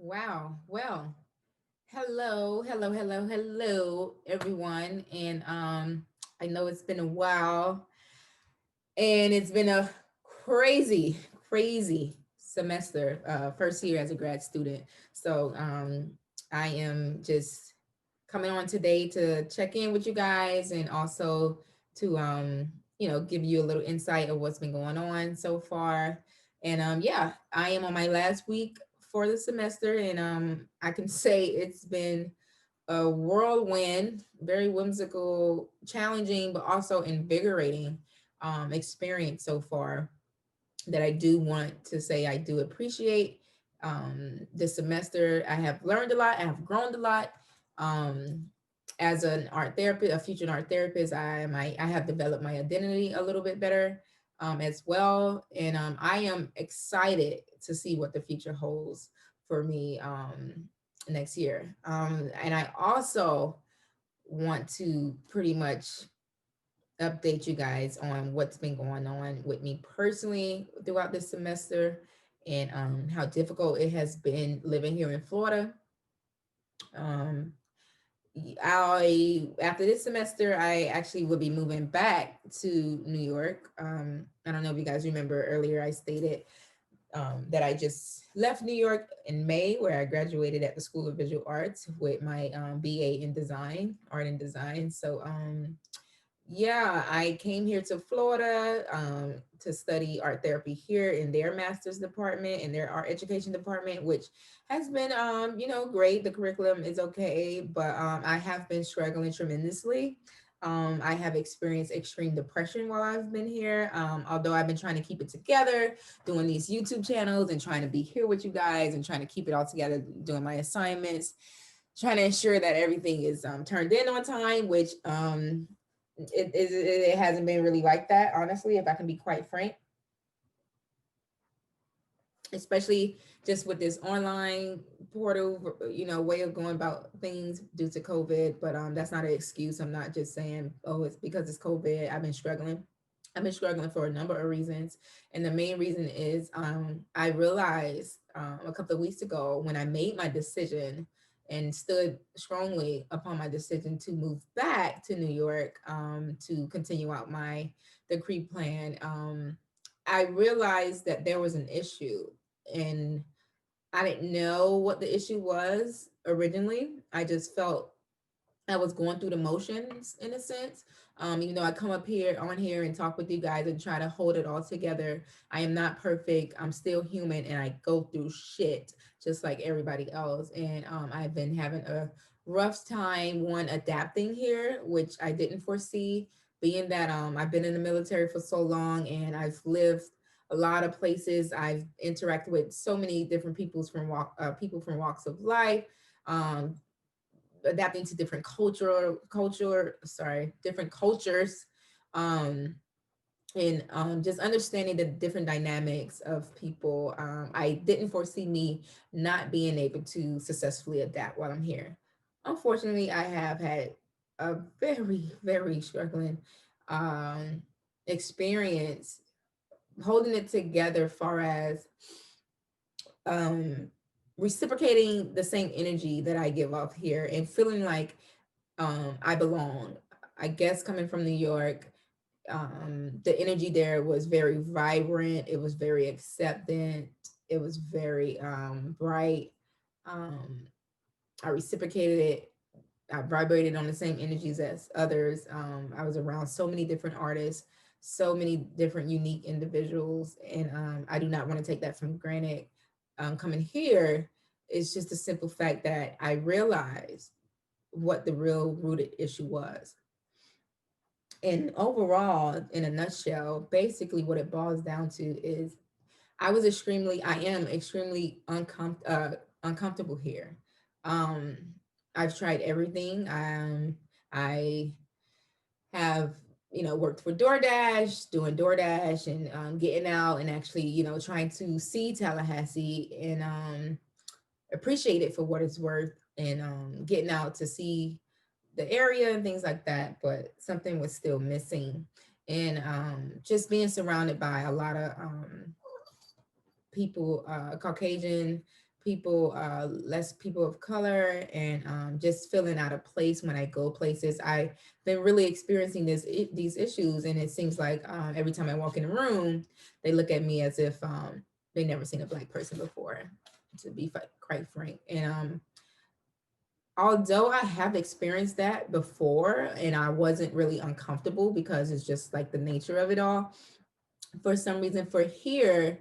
Wow. Well, hello, everyone. And I know it's been a while, and it's been a crazy semester. First year as a grad student. So I am just coming on today to check in with you guys, and also to give you a little insight of what's been going on so far. And yeah, I am on my last week for the semester, and I can say it's been a whirlwind, very whimsical, challenging, but also invigorating experience so far, that I do want to say I do appreciate. This semester, I have learned a lot, I have grown a lot. Um, as an art therapist, a future art therapist, I have developed my identity a little bit better as well. And I am excited to see what the future holds for me next year. And I also want to pretty much update you guys on what's been going on with me personally throughout this semester, and how difficult it has been living here in Florida. Um, I After this semester, I actually will be moving back to New York. I don't know if you guys remember earlier I stated that I just left New York in May, where I graduated at the School of Visual Arts with my BA in design, art and design. So yeah, I came here to Florida to study art therapy here in their master's department, in their art education department, which has been, great. The curriculum is okay, but I have been struggling tremendously. I have experienced extreme depression while I've been here. Although I've been trying to keep it together, doing these YouTube channels and trying to be here with you guys and trying to keep it all together, doing my assignments, trying to ensure that everything is turned in on time, which it hasn't been really like that, honestly, if I can be quite frank, especially just with this online portal, way of going about things due to COVID. But that's not an excuse. I'm not just saying, oh, it's because it's COVID. I've been struggling for a number of reasons. And the main reason is I realized a couple of weeks ago, when I made my decision and stood strongly upon my decision to move back to New York, to continue out my degree plan. I realized that there was an issue, and I didn't know what the issue was originally. I just felt I was going through the motions in a sense. Even though I come up here on here and talk with you guys and try to hold it all together, I am not perfect. I'm still human, and I go through shit just like everybody else. And I've been having a rough time, one, adapting here, which I didn't foresee, being that I've been in the military for so long, and I've lived a lot of places. I've interacted with so many different people from walks of life. Um, Adapting to different cultures, um and just understanding the different dynamics of people. I didn't foresee me not being able to successfully adapt while I'm here. Unfortunately, I have had a very struggling um experience holding it together, far as um reciprocating the same energy that I give off here and feeling like I belong. I guess coming from New York, the energy there was very vibrant. It was very acceptant. It was very bright. Um, I reciprocated it. I vibrated on the same energies as others. I was around so many different artists, so many different unique individuals, and I do not want to take that for granted. Coming here, it's just a simple fact that I realized what the real rooted issue was. And overall, in a nutshell, basically what it boils down to is I am extremely uncomfortable here. Um, I've tried everything. I have, worked for DoorDash, doing DoorDash, and getting out and actually, trying to see Tallahassee and appreciate it for what it's worth, and getting out to see the area and things like that. But something was still missing. And just being surrounded by a lot of people, Caucasian people, less people of color, and just feeling out of place when I go places. I've been really experiencing these issues, and it seems like every time I walk in a room, they look at me as if they never seen a Black person before, to be quite frank. And although I have experienced that before, and I wasn't really uncomfortable because it's just like the nature of it all, for some reason for here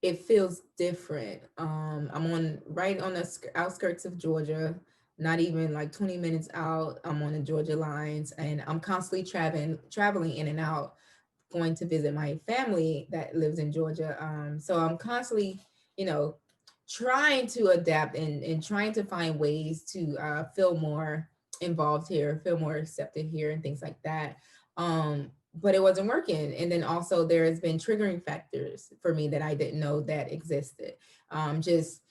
it feels different. I'm on right on the outskirts of Georgia, not even like 20 minutes out. I'm on the Georgia lines, and I'm constantly traveling in and out, going to visit my family that lives in Georgia. So I'm constantly, you know, trying to adapt and trying to find ways to feel more involved here, feel more accepted here, and things like that. But it wasn't working. And then also there has been triggering factors for me that I didn't know that existed. Just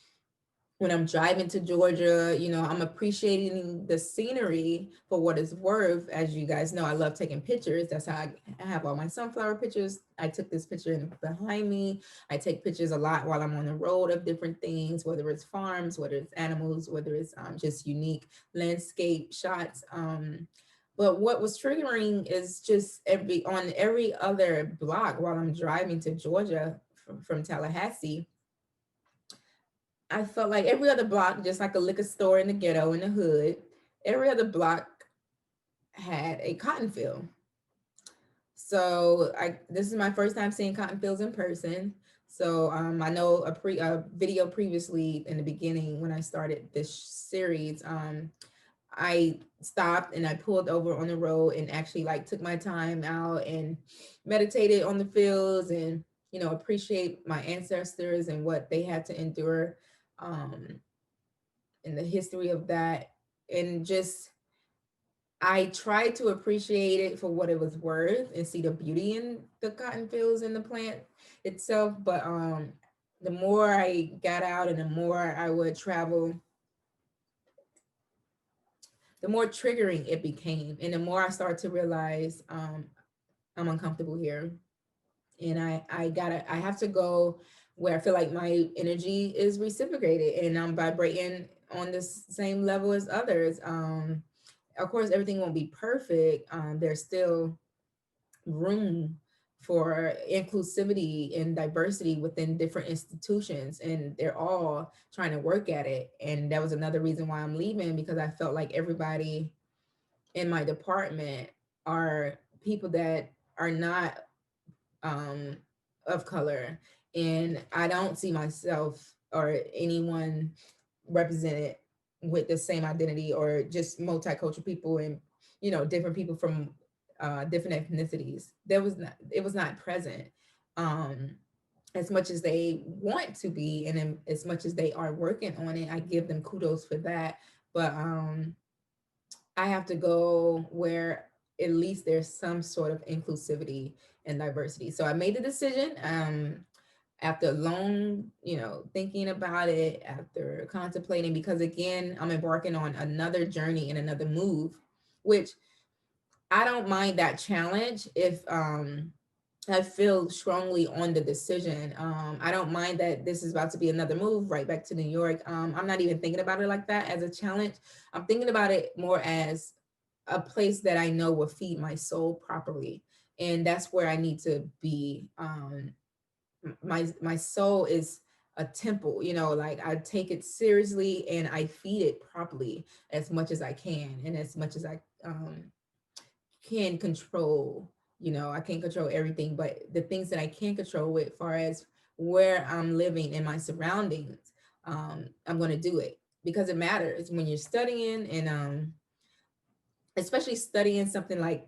when I'm driving to Georgia, I'm appreciating the scenery for what it's worth. As you guys know, I love taking pictures. That's how I have all my sunflower pictures. I took this picture behind me. I take pictures a lot while I'm on the road of different things, whether it's farms, whether it's animals, whether it's just unique landscape shots. But what was triggering is just every other block while I'm driving to Georgia from Tallahassee, I felt like every other block, just like a liquor store in the ghetto in the hood, every other block had a cotton field. So this is my first time seeing cotton fields in person. So I know a video previously in the beginning when I started this series. I stopped and I pulled over on the road and actually like took my time out and meditated on the fields, and appreciate my ancestors and what they had to endure, um, in the history of that. And just I tried to appreciate it for what it was worth and see the beauty in the cotton fields and the plant itself. But the more I got out and the more I would travel, the more triggering it became. And the more I started to realize I'm uncomfortable here. And I have to go where I feel like my energy is reciprocated and I'm vibrating on the same level as others. Of course, everything won't be perfect. There's still room for inclusivity and diversity within different institutions, and they're all trying to work at it. And that was another reason why I'm leaving, because I felt like everybody in my department are people that are not um, of color, and I don't see myself or anyone represented with the same identity, or just multicultural people and different people from different ethnicities. It was not present, um, as much as they want to be, and as much as they are working on it. I give them kudos for that, but I have to go where at least there's some sort of inclusivity and diversity. So I made the decision after long, thinking about it, after contemplating, because again, I'm embarking on another journey and another move, which I don't mind that challenge if I feel strongly on the decision. I don't mind that this is about to be another move right back to New York. I'm not even thinking about it like that as a challenge. I'm thinking about it more as a place that I know will feed my soul properly. And that's where I need to be. My soul is a temple, like I take it seriously and I feed it properly as much as I can, and as much as I can control. I can't control everything, but the things that I can control with far as where I'm living and my surroundings, I'm going to do it because it matters when you're studying, and especially studying something like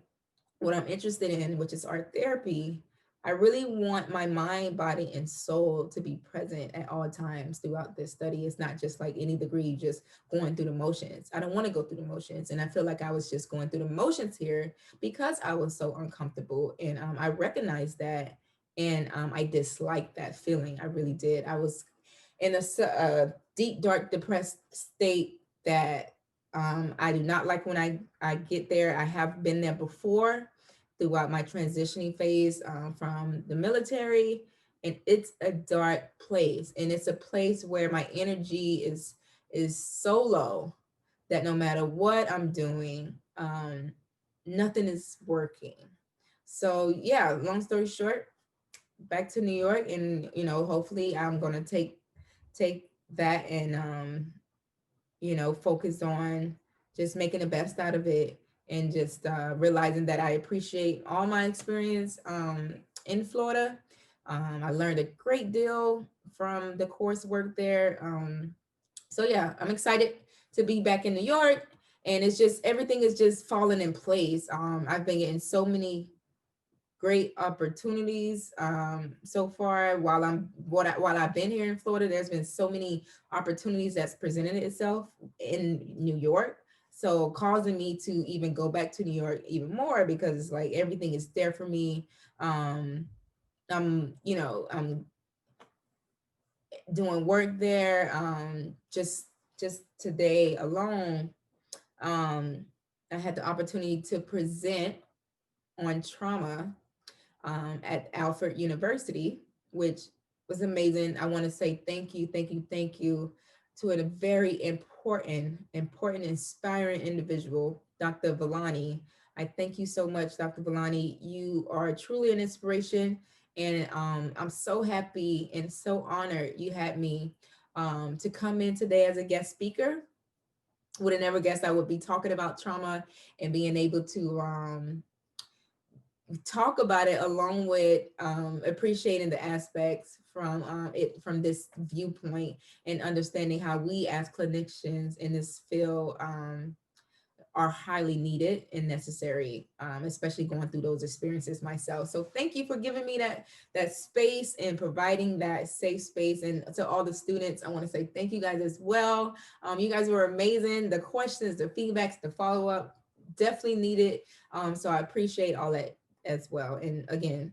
what I'm interested in, which is art therapy. I really want my mind, body, and soul to be present at all times throughout this study. It's not just like any degree, just going through the motions. I don't want to go through the motions. And I feel like I was just going through the motions here because I was so uncomfortable. And I recognized that. And I disliked that feeling. I really did. I was in a deep, dark, depressed state that I do not like when I get there. I have been there before throughout my transitioning phase from the military. and it's a dark place, and it's a place where my energy is so low that no matter what I'm doing, nothing is working. So yeah, long story short, back to New York, and hopefully I'm gonna take that and focus on just making the best out of it, and just realizing that I appreciate all my experience in Florida. I learned a great deal from the coursework there. So yeah, I'm excited to be back in New York, and it's just everything is just falling in place. I've been getting so many great opportunities so far while I've been here in Florida. There's been so many opportunities that's presented itself in New York, so causing me to even go back to New York even more, because it's like everything is there for me. um I'm doing work there. Just today alone, um I had the opportunity to present on trauma at Alfred University, which was amazing. I want to say thank you, thank you, thank you to a very important, inspiring individual, Dr. Villani. I thank you so much, Dr. Villani. You are truly an inspiration. And I'm so happy and so honored you had me to come in today as a guest speaker. Would have never guessed I would be talking about trauma and being able to talk about it, along with appreciating the aspects from this viewpoint, and understanding how we as clinicians in this field are highly needed and necessary, especially going through those experiences myself. So thank you for giving me that space and providing that safe space. And to all the students, I want to say thank you guys as well. You guys were amazing. The questions, the feedbacks, the follow-up, definitely needed. So I appreciate all that as well. And again,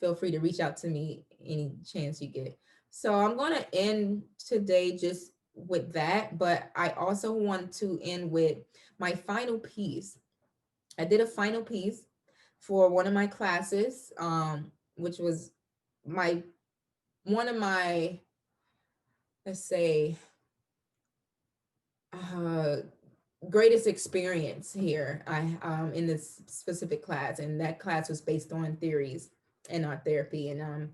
feel free to reach out to me any chance you get. So I'm going to end today just with that, but I also want to end with my final piece. I did a final piece for one of my classes, which was my one of my, let's say, uh, greatest experience here. I in this specific class, and that class was based on theories in art therapy, and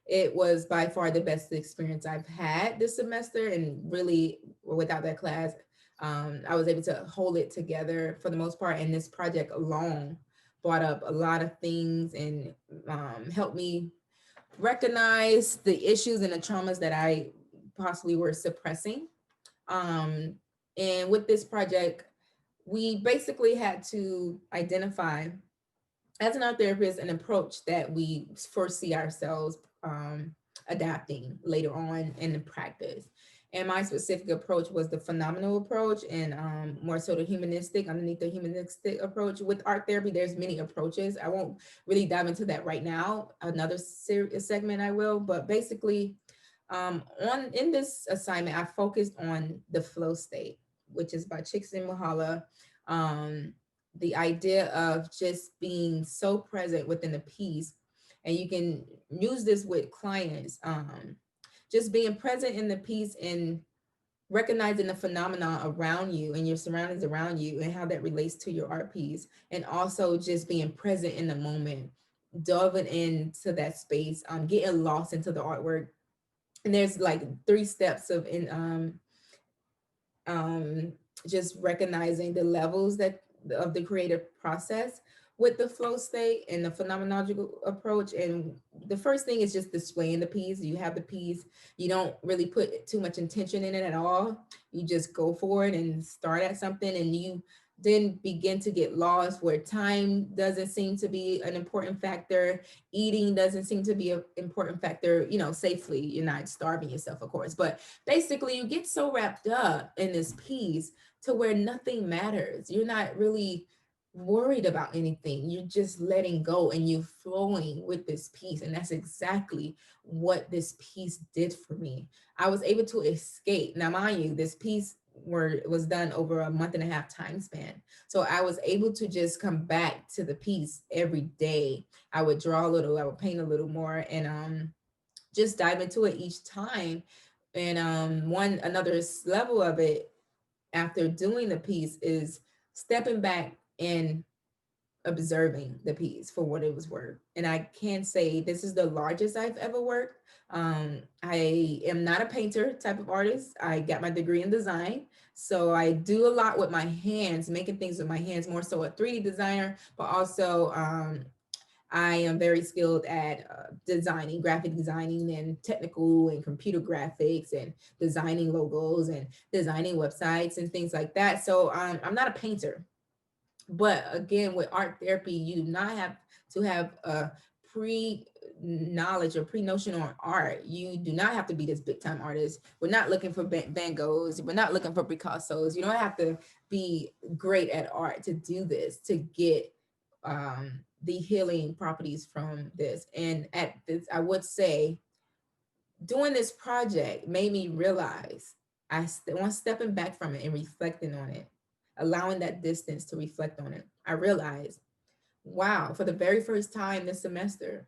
it was by far the best experience I've had this semester. And really, without that class, I was able to hold it together for the most part. And this project alone brought up a lot of things, and helped me recognize the issues and the traumas that I possibly were suppressing. um, and with this project, we basically had to identify, as an art therapist, an approach that we foresee ourselves adapting later on in the practice. And my specific approach was the phenomenal approach, and more so the humanistic, underneath the humanistic approach. With art therapy, there's many approaches. I won't really dive into that right now. Another segment I will, but basically, on in this assignment, I focused on the flow state, which is by Csikszentmihalyi. The idea of just being so present within the piece, and you can use this with clients. Just being present in the piece and recognizing the phenomena around you and your surroundings around you, and how that relates to your art piece, and also just being present in the moment, delving into that space, getting lost into the artwork. And there's like 3 steps um, just recognizing the levels that of the creative process with the flow state and the phenomenological approach. And the first thing is just displaying the piece. You have the piece, you don't really put too much intention in it at all. You just go for it and start at something, and you then begin to get lost, where time doesn't seem to be an important factor, eating doesn't seem to be an important factor. Safely, you're not starving yourself, of course, but basically you get so wrapped up in this piece to where nothing matters. You're not really worried about anything. You're just letting go, and you're flowing with this piece. And that's exactly what this piece did for me. I was able to escape. Now, mind you, this piece was done over a month and a half time span. So I was able to just come back to the piece every day. I would draw a little, I would paint a little more, and just dive into it each time. And one another level of it after doing the piece is stepping back and observing the piece for what it was worth. And I can say this is the largest I've ever worked. I am not a painter type of artist. I got my degree in design. So I do a lot with my hands, making things with my hands, more so a 3D designer, but also I am very skilled at designing, graphic designing, and technical and computer graphics, and designing logos and designing websites and things like that. So I'm not a painter, but again, with art therapy, you do not have to have a pre knowledge or pre notion on art. You do not have to be this big time artist. We're not looking for Van Goghs. We're not looking for Picassos. You don't have to be great at art to do this, to get the healing properties from this. And at this, I would say doing this project made me realize once stepping back from it and reflecting on it, allowing that distance to reflect on it, I realized, wow, for the very first time this semester,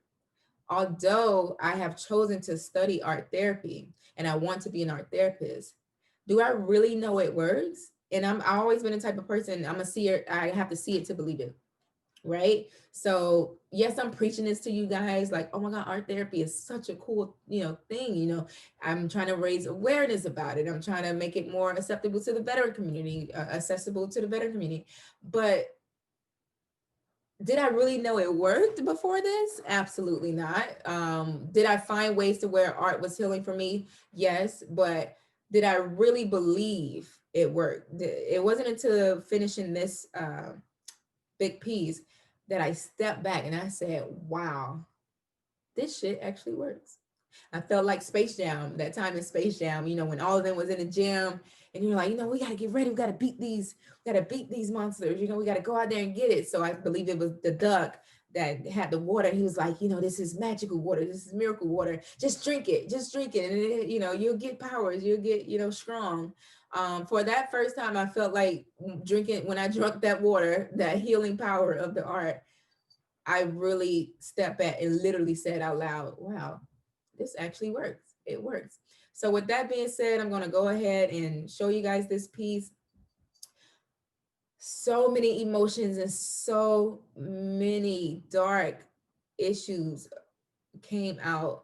although I have chosen to study art therapy and I want to be an art therapist, do I really know it works? And I've always been the type of person, I'm a seer, I have to see it to believe it. Right. So yes, I'm preaching this to you guys like, oh my God, art therapy is such a cool, thing. I'm trying to raise awareness about it. I'm trying to make it more acceptable to the veteran community, accessible to the veteran community. But did I really know it worked before this? Absolutely not. Did I find ways to where art was healing for me? Yes. But did I really believe it worked? It wasn't until finishing this big piece that I stepped back and I said, wow, this shit actually works. I felt like Space Jam, that time in Space Jam, when all of them was in the gym and you're like, we got to get ready. We got to beat these monsters. We got to go out there and get it. So I believe it was the duck that had the water. He was like, this is magical water. This is miracle water. Just drink it. Just drink it. And, you'll get powers. You'll get, strong. For that first time, I felt like drinking, when I drank that water, that healing power of the art, I really stepped back and literally said out loud, wow, this actually works. It works. So with that being said, I'm going to go ahead and show you guys this piece. So many emotions and so many dark issues came out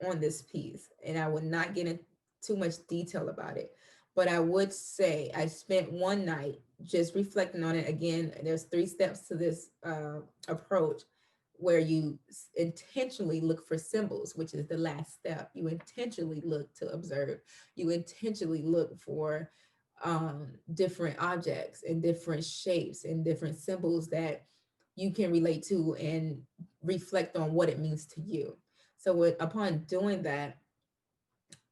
on this piece, and I would not get into too much detail about it, but I would say I spent one night just reflecting on it. Again, there's 3 steps to this approach, where you intentionally look for symbols, which is the last step. You intentionally look to observe. You intentionally look for different objects and different shapes and different symbols that you can relate to and reflect on what it means to you. So upon doing that,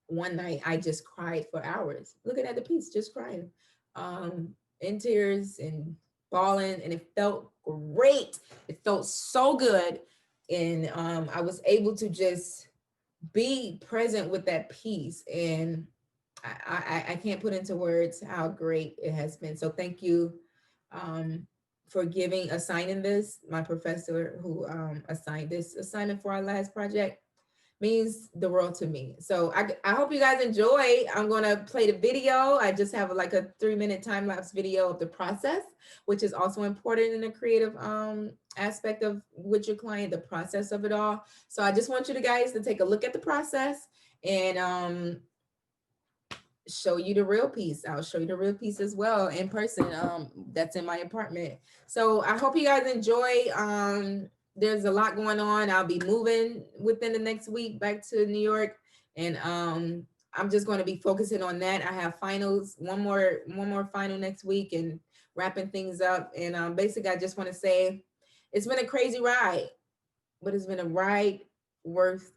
one night I just cried for hours, looking at the piece, just crying, in tears and bawling, and it felt great. It felt so good, and I was able to just be present with that piece, and I can't put into words how great it has been. So thank you for assigning this. My professor who assigned this assignment for our last project means the world to me. So I hope you guys enjoy. I'm going to play the video. I just have like a 3-minute time lapse video of the process, which is also important in the creative aspect of with your client, the process of it all. So I just want you guys to take a look at the process and show you the real piece. I'll show you the real piece as well in person. That's in my apartment. So I hope you guys enjoy. There's a lot going on. I'll be moving within the next week back to New York, and I'm just going to be focusing on that. I have finals, one more final next week, and wrapping things up. And basically, I just want to say it's been a crazy ride, but it's been a ride worth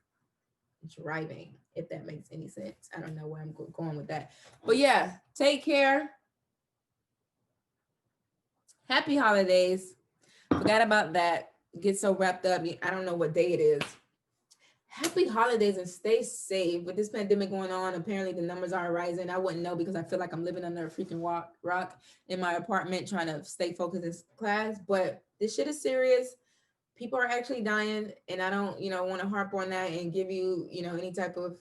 driving, if that makes any sense. I don't know where I'm going with that, but yeah, take care. Happy holidays. Forgot about that. Get so wrapped up. I don't know what day it is. Happy holidays and stay safe. With this pandemic going on, apparently the numbers are rising. I wouldn't know because I feel like I'm living under a freaking rock in my apartment trying to stay focused in class, but this shit is serious. people are actually dying, and I don't, want to harp on that and give you, any type of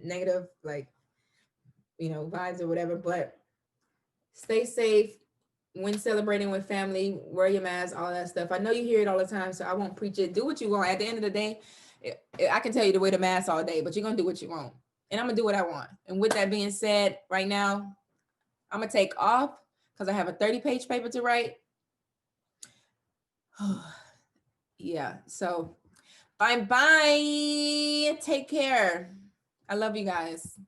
negative, like, vibes or whatever, but stay safe when celebrating with family, wear your mask, all that stuff. I know you hear it all the time, so I won't preach it. Do what you want. At the end of the day, I can tell you to wear the mask all day, but you're going to do what you want. And I'm going to do what I want. And with that being said, right now, I'm going to take off because I have a 30-page paper to write. Yeah. So bye-bye. Take care. I love you guys.